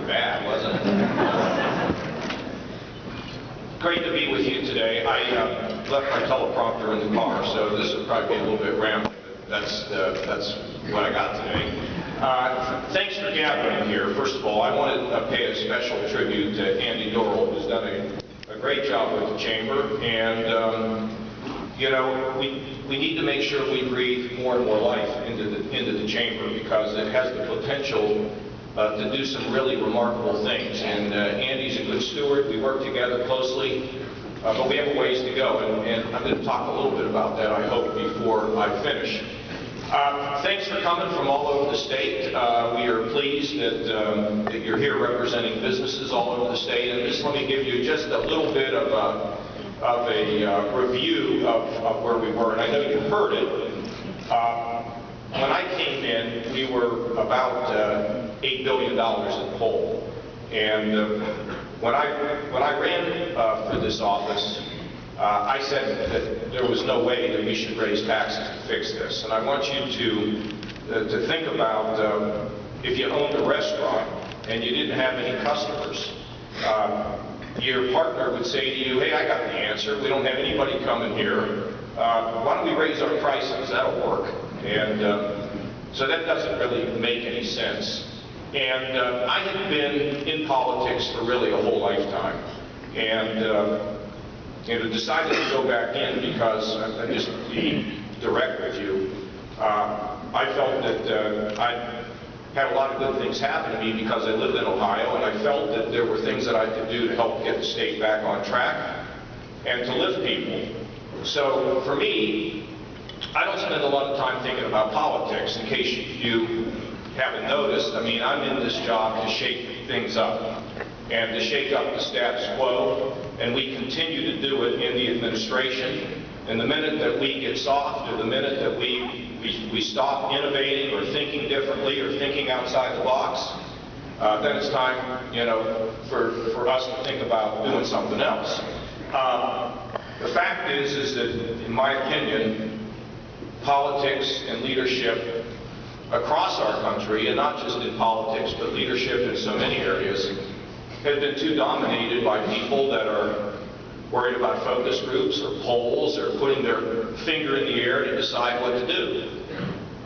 bad, wasn't it? Great to be with you today. I left my teleprompter in the car, so this will probably be a little bit rambling. That's what I got today. Thanks for gathering here. First of all, I want to pay a special tribute to Andy Dorrell, who's done a great job with the Chamber. And, you know, we need to make sure we breathe more and more life into the Chamber, because it has the potential to do some really remarkable things. And Andy's a good steward. We work together closely, but we have a ways to go. And I'm going to talk a little bit about that, I hope, before I finish. Thanks for coming from all over the state. We are pleased that you're here representing businesses all over the state. And just let me give you just a little bit of a review of where we were. And I know you heard it. When I came in, we were about $8 billion in the hole. And when I ran for this office, I said that there was no way that we should raise taxes to fix this. And I want you to think about if you owned a restaurant and you didn't have any customers, your partner would say to you, hey, I got the answer. We don't have anybody coming here. Why don't we raise our prices? That'll work. And so that doesn't really make any sense. And I had been in politics for really a whole lifetime. And decided to go back in because, I just to be direct with you, I felt that I had a lot of good things happen to me because I lived in Ohio, and I felt that there were things that I could do to help get the state back on track and to lift people. So for me, I don't spend a lot of time thinking about politics. In case you haven't noticed, I mean, I'm in this job to shake things up and to shake up the status quo, and we continue to do it in the administration. And the minute that we get soft, or the minute that we stop innovating or thinking differently or thinking outside the box, then it's time, you know, for us to think about doing something else. The fact is that, in my opinion, politics and leadership across our country, and not just in politics, but leadership in so many areas, have been too dominated by people that are worried about focus groups or polls or putting their finger in the air to decide what to do.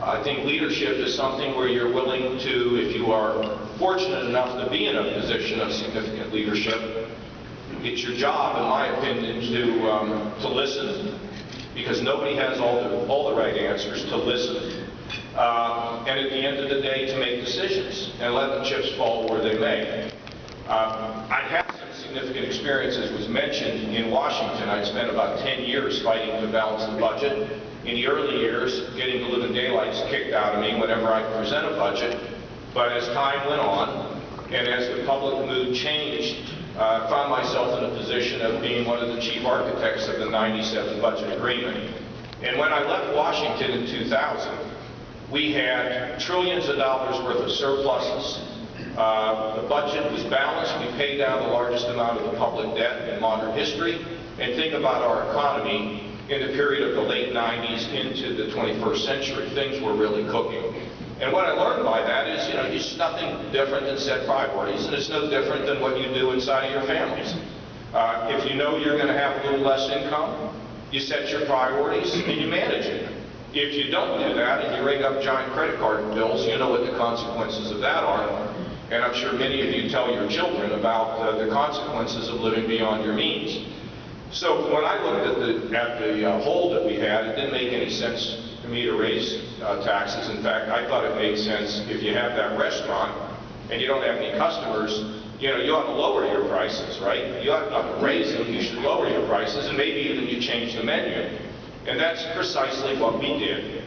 I think leadership is something where you're willing to, if you are fortunate enough to be in a position of significant leadership, it's your job, in my opinion, to listen, because nobody has all the right answers, to listen. And at the end of the day, to make decisions and let the chips fall where they may. I had some significant experience, as was mentioned, in Washington. I'd spent about 10 years fighting to balance the budget. In the early years, getting the living daylights kicked out of me whenever I present a budget. But as time went on, and as the public mood changed, I found myself in a position of being one of the chief architects of the '97 budget agreement. And when I left Washington in 2000, we had trillions of dollars worth of surpluses. The budget was balanced. We paid down the largest amount of the public debt in modern history. And think about our economy in the period of the late 90s into the 21st century. Things were really cooking. And what I learned by that is, you know, it's nothing different than set priorities, and it's no different than what you do inside of your families. If you know you're going to have a little less income, you set your priorities and you manage it. If you don't do that and you rig up giant credit card bills, you know what the consequences of that are. And I'm sure many of you tell your children about the consequences of living beyond your means. So when I looked at the hole that we had, it didn't make any sense to me to raise taxes. In fact, I thought it made sense if you have that restaurant and you don't have any customers, you know, you ought to lower your prices, right? You ought not to raise them, you should lower your prices, and maybe even you change the menu. And that's precisely what we did.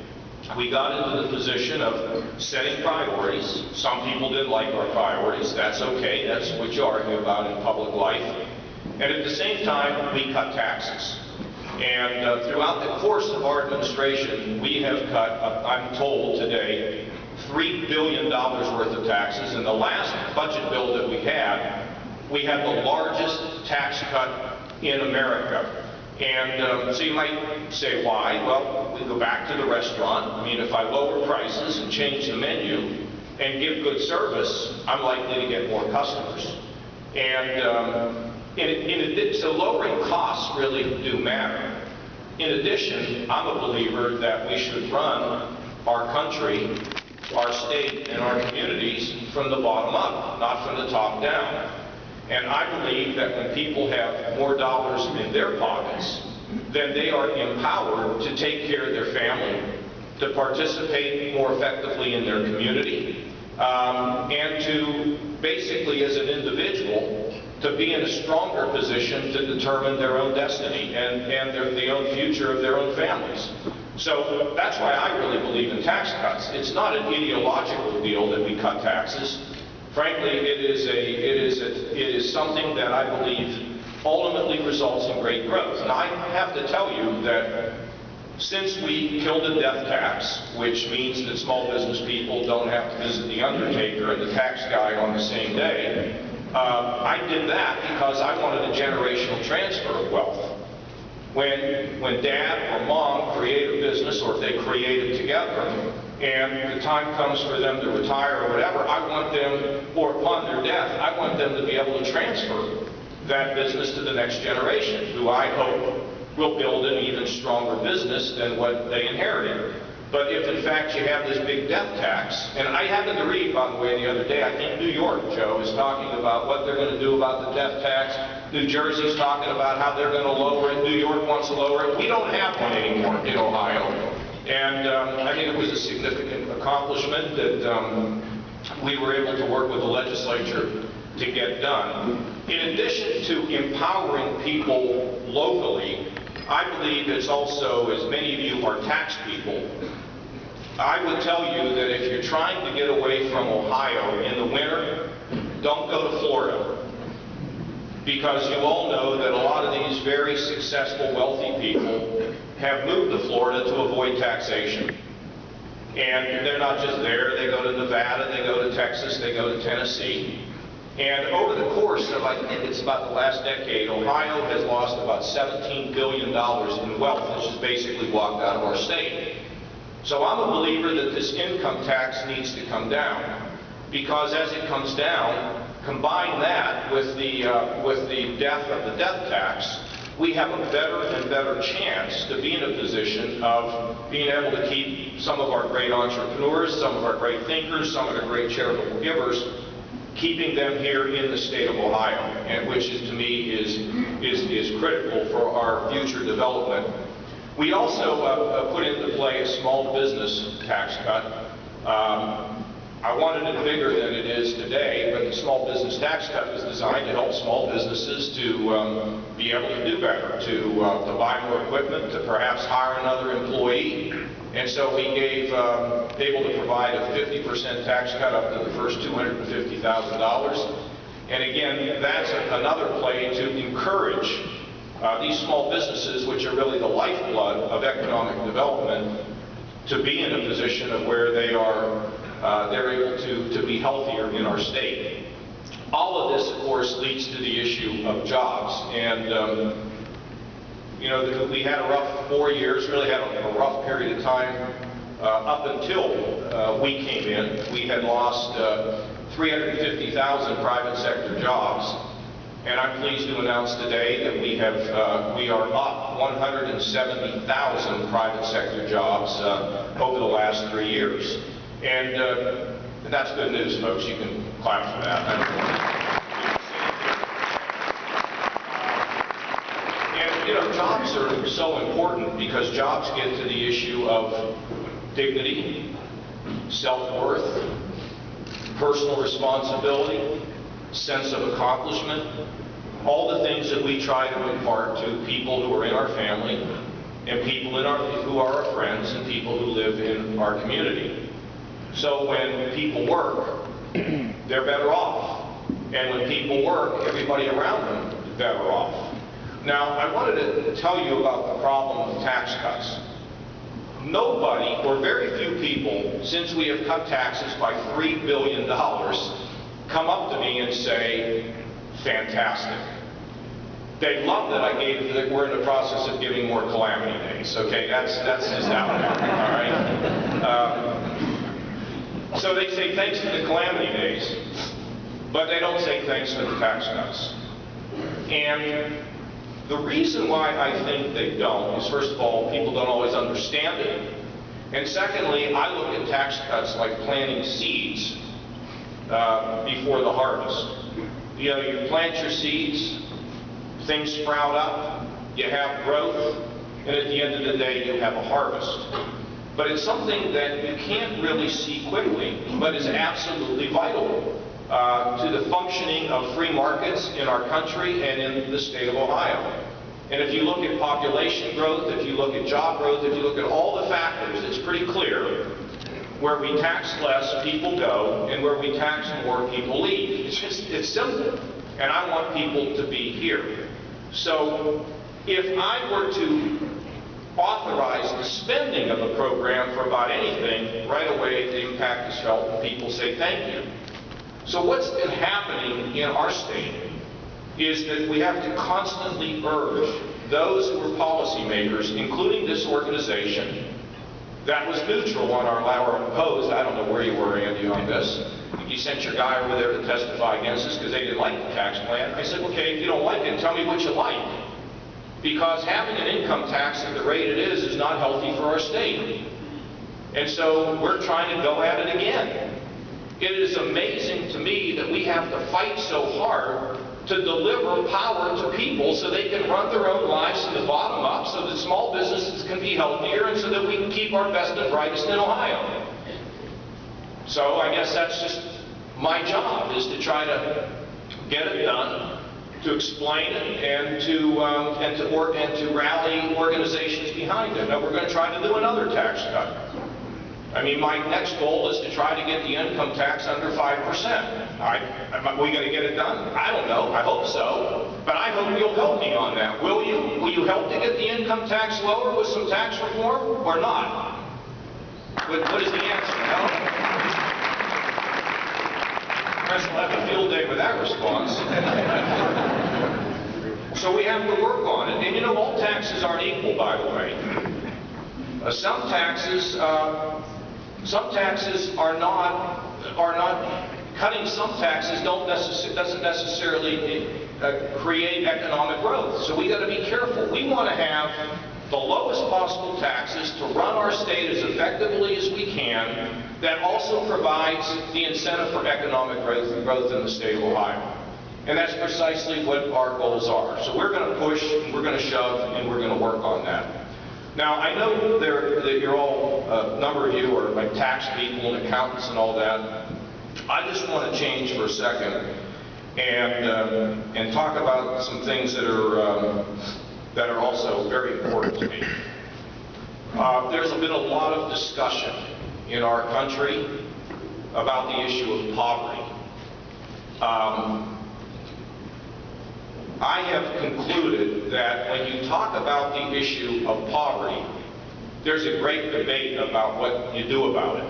We got into the position of setting priorities. Some people didn't like our priorities. That's okay. That's what you argue about in public life. And at the same time, we cut taxes. And throughout the course of our administration, we have cut, I'm told today, $3 billion worth of taxes. In the last budget bill that we had the largest tax cut in America. And so you might say, why? Well, we go back to the restaurant. I mean, if I lower prices and change the menu, and give good service, I'm likely to get more customers. And so lowering costs really do matter. In addition, I'm a believer that we should run our country, our state, and our communities from the bottom up, not from the top down. And I believe that when people have more dollars in their pockets, then they are empowered to take care of their family, to participate more effectively in their community, and to basically, as an individual, to be in a stronger position to determine their own destiny and the own future of their own families. So that's why I really believe in tax cuts. It's not an ideological deal that we cut taxes. Frankly, it is something that I believe ultimately results in great growth. And I have to tell you that since we killed the death tax, which means that small business people don't have to visit the undertaker and the tax guy on the same day, I did that because I wanted a generational transfer of wealth. When dad or mom create a business, or if they create it together, and the time comes for them to retire or whatever, I want them, or upon their death, I want them to be able to transfer that business to the next generation, who I hope will build an even stronger business than what they inherited. But if in fact you have this big death tax, and I happened to read, by the way, the other day, I think New York, Joe, is talking about what they're going to do about the death tax. New Jersey's talking about how they're going to lower it. New York wants to lower it. We don't have one anymore in Ohio. And I think it was a significant accomplishment that we were able to work with the legislature to get done. In addition to empowering people locally, I believe it's also, as many of you are tax people, I would tell you that if you're trying to get away from Ohio in the winter, don't go to Florida. Because you all know that a lot of these very successful, wealthy people have moved to Florida to avoid taxation. And they're not just there, they go to Nevada, they go to Texas, they go to Tennessee. And over the course of, I think it's about the last decade, Ohio has lost about $17 billion in wealth, which has basically walked out of our state. So I'm a believer that this income tax needs to come down, because as it comes down, combine that with the death of the death tax, we have a better and better chance to be in a position of being able to keep some of our great entrepreneurs, some of our great thinkers, some of our great charitable givers, keeping them here in the state of Ohio, and which is, to me, is critical for our future development. We also put into play a small business tax cut. I wanted it bigger than it is today, but the small business tax cut was designed to help small businesses to be able to do better, to buy more equipment, to perhaps hire another employee. And so we able to provide a 50% tax cut up to the first $250,000. And again, that's another play to encourage these small businesses, which are really the lifeblood of economic development, to be in a position of where they are, they're able to be healthier in our state. All of this, of course, leads to the issue of jobs. And you know, we had a rough 4 years, really had a rough period of time up until we came in. We had lost 350,000 private sector jobs, and I'm pleased to announce today that we are up 170,000 private sector jobs over the last 3 years, and that's good news, folks. You can clap for that. You know, jobs are so important because jobs get to the issue of dignity, self-worth, personal responsibility, sense of accomplishment, all the things that we try to impart to people who are in our family and people who are our friends and people who live in our community. So when people work, they're better off. And when people work, everybody around them is better off. Now, I wanted to tell you about the problem of tax cuts. Nobody, or very few people, since we have cut taxes by $3 billion, come up to me and say, fantastic. They love that we're in the process of giving more calamity days. Okay, that's just out there, all right? So they say thanks for the calamity days, but they don't say thanks for the tax cuts. And the reason why I think they don't is, first of all, people don't always understand it. And secondly, I look at tax cuts like planting seeds before the harvest. You know, you plant your seeds, things sprout up, you have growth, and at the end of the day, you have a harvest. But it's something that you can't really see quickly, but is absolutely vital to the functioning of free markets in our country and in the state of Ohio. And if you look at population growth, if you look at job growth, if you look at all the factors, it's pretty clear where we tax less, people go, and where we tax more, people leave. It's simple. And I want people to be here. So if I were to authorize the spending of a program for about anything, right away the impact is felt and people say thank you. So what's been happening in our state is that we have to constantly urge those who are policymakers, including this organization, that was neutral on our Lauer opposed. I don't know where you were, Andy, on this. You sent your guy over there to testify against us because they didn't like the tax plan. I said, okay, if you don't like it, tell me what you like. Because having an income tax at the rate it is not healthy for our state. And so we're trying to go at it again. It is amazing to me that we have to fight so hard to deliver power to people so they can run their own lives from the bottom up, so that small businesses can be healthier, and so that we can keep our best and brightest in Ohio. So I guess that's just my job, is to try to get it done, to explain it, and to rally organizations behind it. Now we're going to try to do another tax cut. I mean, my next goal is to try to get the income tax under 5%. Are we going to get it done? I don't know. I hope so. But I hope you'll help me on that. Will you? Will you help to get the income tax lower with some tax reform or not? What is the answer? No? Press will have a field day with that response. So we have to work on it. And you know, all taxes aren't equal, by the way. Some taxes are not cutting some taxes doesn't necessarily create economic growth. So we got to be careful. We want to have the lowest possible taxes to run our state as effectively as we can, that also provides the incentive for economic growth in the state of Ohio. And that's precisely what our goals are. So we're going to push, and we're going to shove, and we're going to work on that. Now, I know that you're all, a number of you are like tax people and accountants and all that. I just want to change for a second and talk about some things that are also very important to me. There's been a lot of discussion in our country about the issue of poverty. I have concluded that when you talk about the issue of poverty, there's a great debate about what you do about it.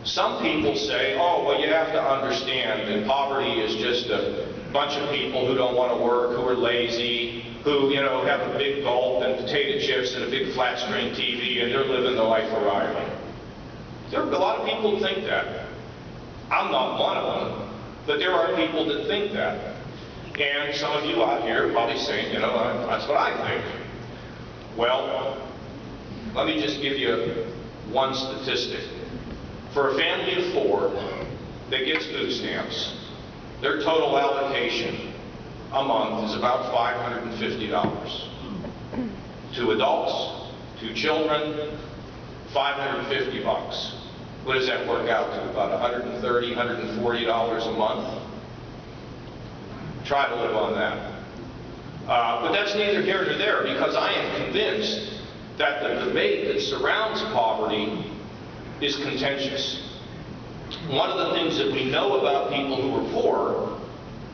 Some people say, oh, well, you have to understand that poverty is just a bunch of people who don't want to work, who are lazy, who, you know, have a big gulp and potato chips and a big flat screen TV, and they're living the life of Riley. There are a lot of people who think that. I'm not one of them, but there are people that think that. And some of you out here are probably saying, you know, that's what I think. Well, let me just give you one statistic. For a family of 4 that gets food stamps, their total allocation a month is about $550. 2 adults, 2 children, $550 bucks. What does that work out to? About $130, $140 a month? Try to live on that. But that's neither here nor there, because I am convinced that the debate that surrounds poverty is contentious. One of the things that we know about people who are poor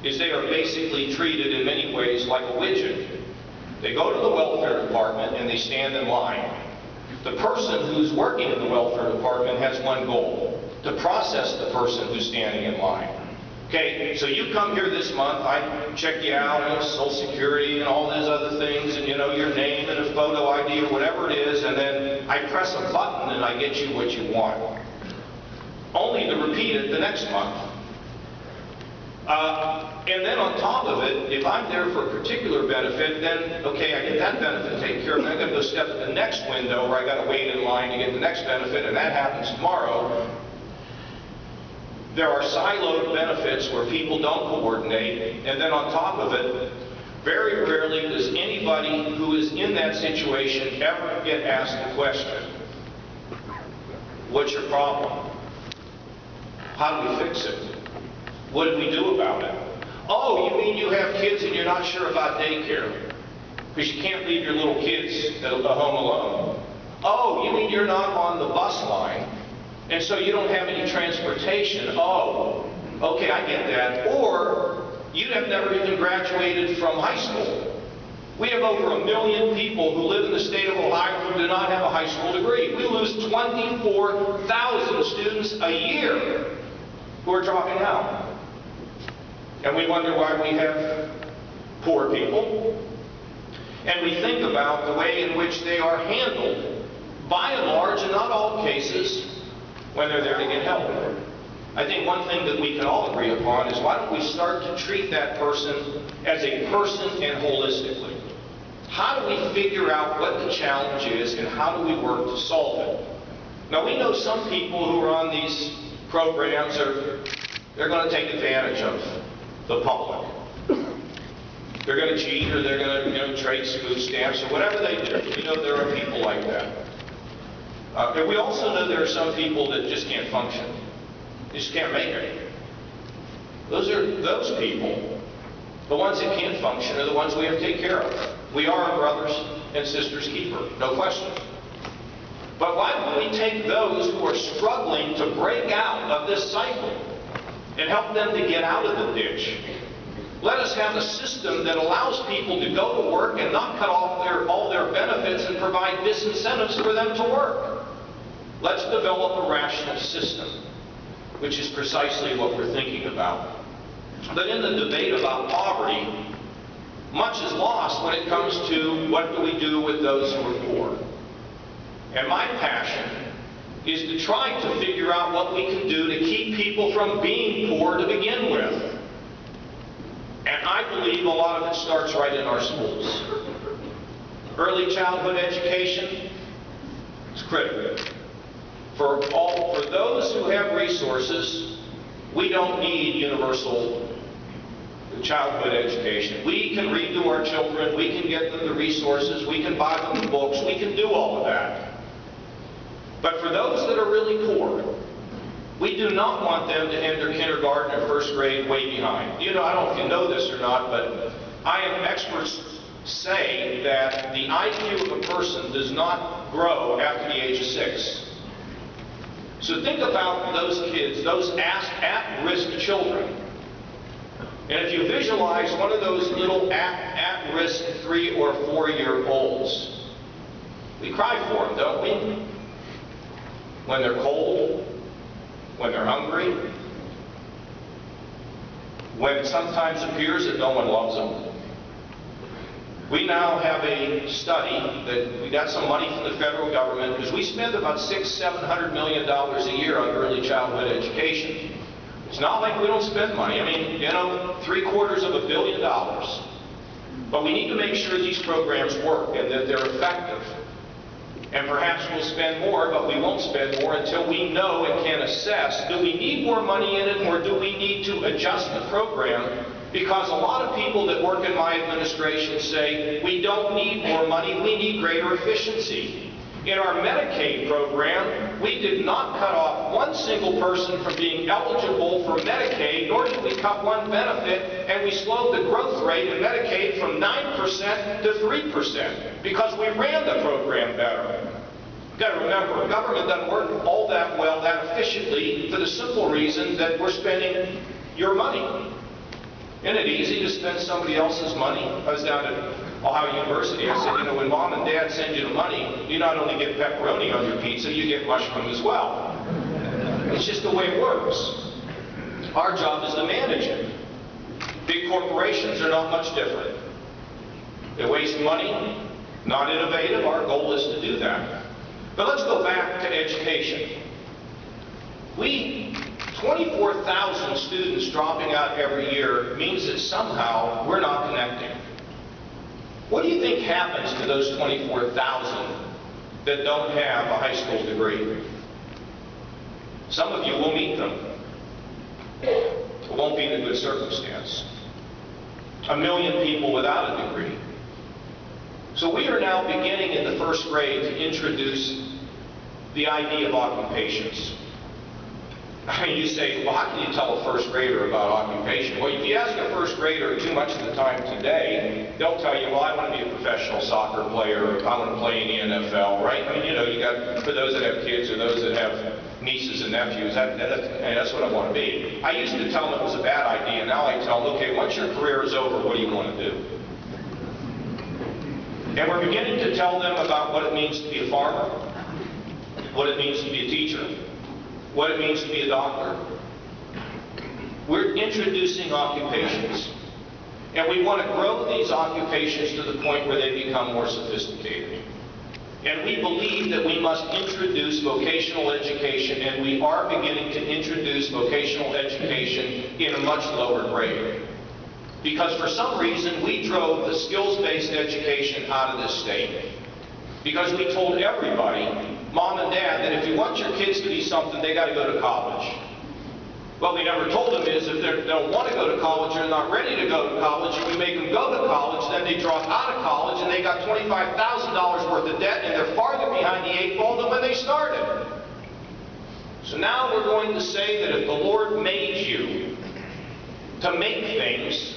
is they are basically treated in many ways like a widget. They go to the welfare department and they stand in line. The person who's working in the welfare department has one goal: to process the person who's standing in line. Okay, so you come here this month, I check you out, and Social Security and all these other things, and you know, your name and a photo ID or whatever it is, and then I press a button and I get you what you want. only to repeat it the next month. And then on top of it, if I'm there for a particular benefit, then, okay, I get that benefit taken care of, then I'm going to go step at the next window where I got to wait in line to get the next benefit, and that happens tomorrow. There are siloed benefits where people don't coordinate, and then on top of it, very rarely does anybody who is in that situation ever get asked the question, what's your problem? How do we fix it? What do we do about it? Oh, you mean you have kids and you're not sure about daycare because you can't leave your little kids at home alone. Oh, you mean you're not on the bus line and so you don't have any transportation. Oh, okay, I get that. Or you have never even graduated from high school. We have over 1 million people who live in the state of Ohio who do not have a high school degree. We lose 24,000 students a year who are dropping out. And we wonder why we have poor people. And we think about the way in which they are handled, by and large, in not all cases, when they're there to get help. I think one thing that we can all agree upon is why don't we start to treat that person as a person and holistically? How do we figure out what the challenge is and how do we work to solve it? Now we know some people who are on these programs they're going to take advantage of the public. They're going to cheat or they're going to trade food stamps or whatever they do. We know there are people like that. And we also know there are some people that just can't function. They just can't make it. Those people, the ones that can't function, are the ones we have to take care of. We are our brothers and sisters' keeper, no question. But why don't we take those who are struggling to break out of this cycle and help them to get out of the ditch? Let us have a system that allows people to go to work and not cut off all their benefits and provide disincentives for them to work. Let's develop a rational system, which is precisely what we're thinking about. But in the debate about poverty, much is lost when it comes to what do we do with those who are poor. And my passion is to try to figure out what we can do to keep people from being poor to begin with. And I believe a lot of it starts right in our schools. Early childhood education is critical. For those who have resources, we don't need universal childhood education. We can read to our children, we can get them the resources, we can buy them the books, we can do all of that. But for those that are really poor, we do not want them to end their kindergarten or first grade way behind. You know, I don't know if you know this or not, but experts say that the IQ of a person does not grow after the age of 6. So think about those kids, those at-risk children. And if you visualize one of those little at-risk 3 or 4-year-olds, we cry for them, don't we? When they're cold, when they're hungry, when it sometimes appears that no one loves them. We now have a study that we got some money from the federal government because we spend about $600–700 million a year on early childhood education. It's not like we don't spend money. I mean, you know, $750 million. But we need to make sure these programs work and that they're effective. And perhaps we'll spend more, but we won't spend more until we know and can assess, do we need more money in it or do we need to adjust the program? Because a lot of people that work in my administration say, we don't need more money, we need greater efficiency. In our Medicaid program, we did not cut off one single person from being eligible for Medicaid, nor did we cut one benefit, and we slowed the growth rate in Medicaid from 9% to 3% because we ran the program better. You've got to remember, government doesn't work all that well, that efficiently, for the simple reason that we're spending your money. Isn't it easy to spend somebody else's money? I was down at Ohio University. I said, you know, when mom and dad send you the money, you not only get pepperoni on your pizza, you get mushroom as well. It's just the way it works. Our job is to manage it. Big corporations are not much different. They waste money, not innovative. Our goal is to do that. But let's go back to education. We 24,000 students dropping out every year means that somehow we're not connecting. What do you think happens to those 24,000 that don't have a high school degree? Some of you will meet them. It won't be in a good circumstance. 1 million people without a degree. So we are now beginning in the first grade to introduce the idea of occupations. I mean, you say, well, how can you tell a first grader about occupation? Well, if you ask a first grader too much of the time today, they'll tell you, well, I want to be a professional soccer player, or I want to play in the NFL, right? I mean, you know, you got, for those that have kids or those that have nieces and nephews, that's what I want to be. I used to tell them it was a bad idea. Now I tell them, okay, once your career is over, what do you want to do? And we're beginning to tell them about what it means to be a farmer, what it means to be a teacher, what it means to be a doctor. We're introducing occupations. And we want to grow these occupations to the point where they become more sophisticated. And we believe that we must introduce vocational education, and we are beginning to introduce vocational education in a much lower grade. Because for some reason, we drove the skills-based education out of this state. Because we told everybody, mom and dad, that if you want your kids to be something, they got to go to college. What we never told them is if they don't want to go to college or they're not ready to go to college, if we make them go to college, then they drop out of college and they got $25,000 worth of debt and they're farther behind the 8 ball than when they started. So now we're going to say that if the Lord made you to make things,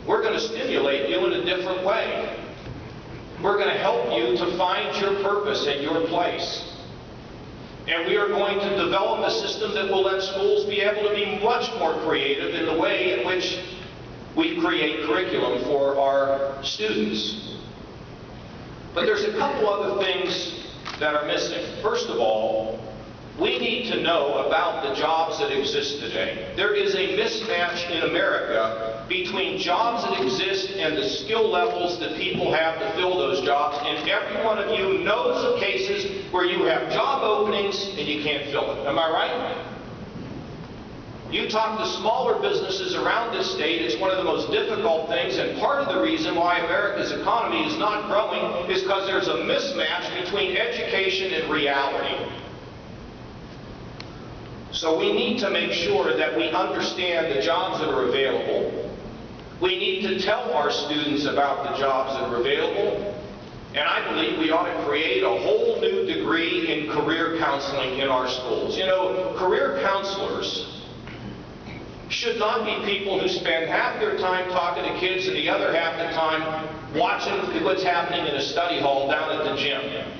we're going to stimulate you in a different way. We're going to help you to find your purpose and your place. And we are going to develop a system that will let schools be able to be much more creative in the way in which we create curriculum for our students. But there's a couple other things that are missing. First of all, we need to know about the jobs that exist today. There is a mismatch in America between jobs that exist and the skill levels that people have to fill those jobs. And every one of you knows of cases where you have job openings and you can't fill it. Am I right? You talk to smaller businesses around this state, it's one of the most difficult things, and part of the reason why America's economy is not growing is because there's a mismatch between education and reality. So we need to make sure that we understand the jobs that are available. We need to tell our students about the jobs that are available. And I believe we ought to create a whole new degree in career counseling in our schools. You know, career counselors should not be people who spend half their time talking to kids and the other half the time watching what's happening in a study hall down at the gym.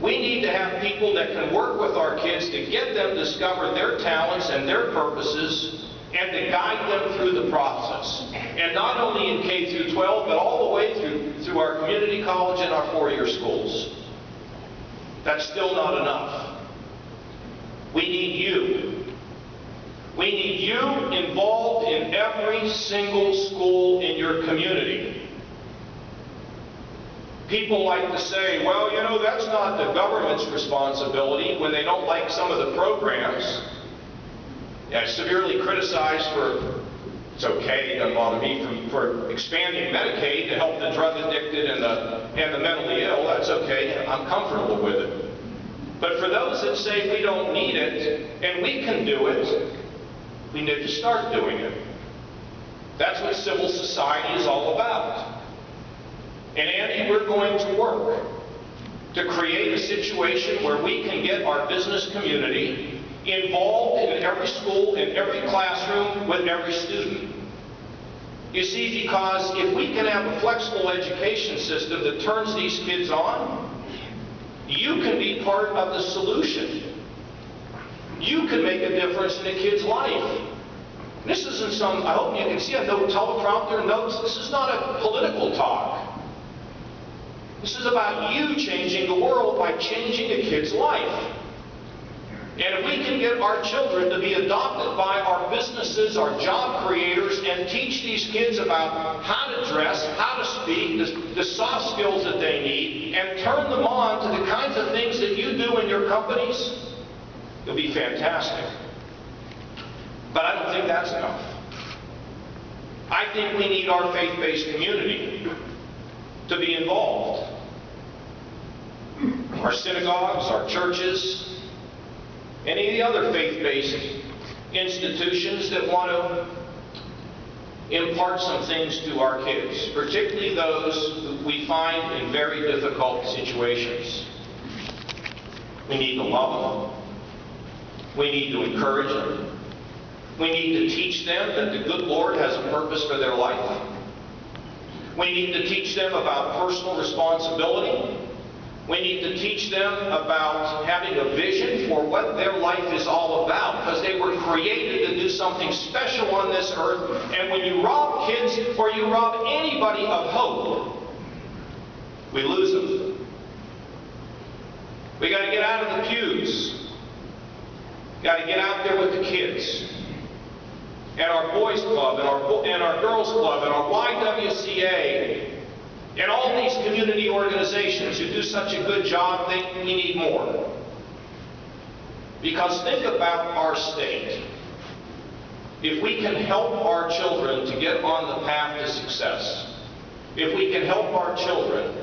We need to have people that can work with our kids to get them to discover their talents and their purposes and to guide them through the process. And not only in K through 12, but all the way through our community college and our four-year schools. That's still not enough. We need you. We need you involved in every single school in your community. People like to say, well, you know, that's not the government's responsibility when they don't like some of the programs. Yeah, severely criticized for, it's okay, it doesn't bother me, for expanding Medicaid to help the drug addicted and the mentally ill. That's okay, I'm comfortable with it. But for those that say we don't need it and we can do it, we need to start doing it. That's what civil society is all about. And Andy, we're going to work to create a situation where we can get our business community involved in every school, in every classroom, with every student. You see, because if we can have a flexible education system that turns these kids on, you can be part of the solution. You can make a difference in a kid's life. This isn't some, I hope you can see, I know teleprompter notes, this is not a political talk. This is about you changing the world by changing a kid's life. And if we can get our children to be adopted by our businesses, our job creators, and teach these kids about how to dress, how to speak, the soft skills that they need, and turn them on to the kinds of things that you do in your companies, It'll be fantastic. But I don't think that's enough. I think we need our faith-based community to be involved. Our synagogues, our churches, any of the other faith-based institutions that want to impart some things to our kids, particularly those who we find in very difficult situations. We need to love them. We need to encourage them. We need to teach them that the good Lord has a purpose for their life. We need to teach them about personal responsibility. We need to teach them about having a vision for what their life is all about, because they were created to do something special on this earth. And when you rob kids or you rob anybody of hope, we lose them. We got to get out of the pews. Got to get out there with the kids. And our boys club, and our girls club, and our YWCA, and all these community organizations who do such a good job, think we need more. Because think about our state. If we can help our children to get on the path to success, if we can help our children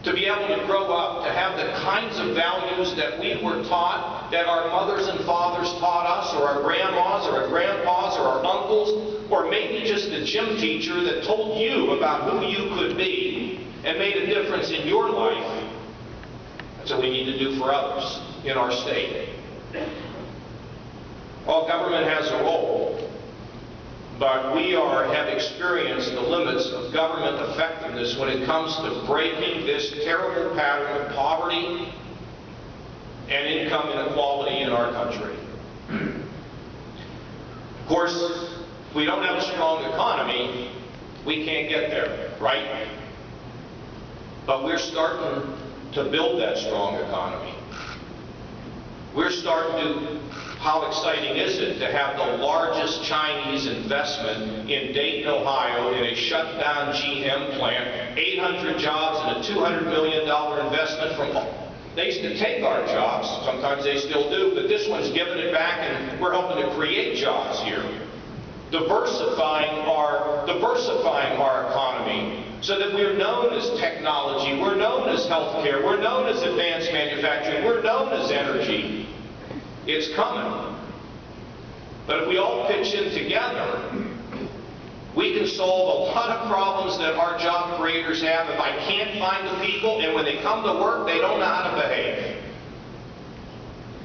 to be able to grow up, to have the kinds of values that we were taught, that our mothers and fathers taught us, or our grandmas, or our grandpas, or our uncles, or maybe just the gym teacher that told you about who you could be and made a difference in your life, that's what we need to do for others in our state. All government has a role, but we have experienced the limits of government effectiveness when it comes to breaking this terrible pattern of poverty and income inequality in our country. Of course, if we don't have a strong economy, we can't get there, right? But we're starting to build that strong economy. We're starting to. How exciting is it to have the largest Chinese investment in Dayton, Ohio, in a shut-down GM plant, 800 jobs and a $200 million investment from. They used to take our jobs, sometimes they still do, but this one's giving it back, and we're helping to create jobs here. Diversifying our economy so that we're known as technology, we're known as healthcare, we're known as advanced manufacturing, we're known as energy. It's coming. But if we all pitch in together, we can solve a lot of problems that our job creators have. If I can't find the people, and when they come to work, they don't know how to behave.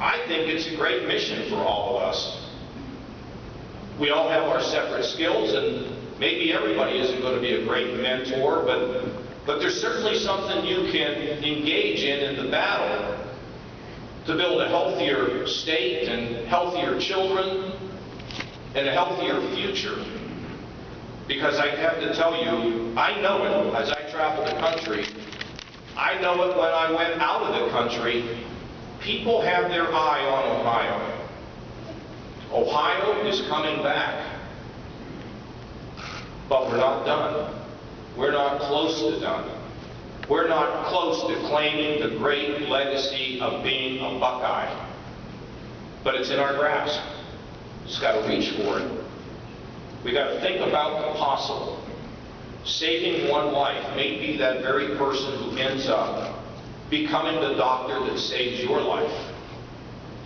I think it's a great mission for all of us. We all have our separate skills, and maybe everybody isn't going to be a great mentor, but there's certainly something you can engage in the battle to build a healthier state and healthier children and a healthier future. Because I have to tell you, I know it as I travel the country. I know it when I went out of the country. People have their eye on Ohio. Ohio is coming back. But we're not done. We're not close to done. We're not close to claiming the great legacy of being a Buckeye. But it's in our grasp. Just got to reach for it. We got to think about the possible. Saving one life may be that very person who ends up becoming the doctor that saves your life.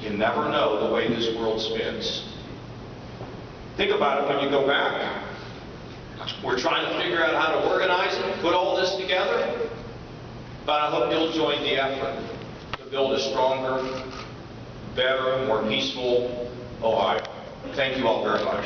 You never know the way this world spins. Think about it when you go back. We're trying to figure out how to organize it, put all this together. But I hope you'll join the effort to build a stronger, better, more peaceful Ohio. Thank you all very much.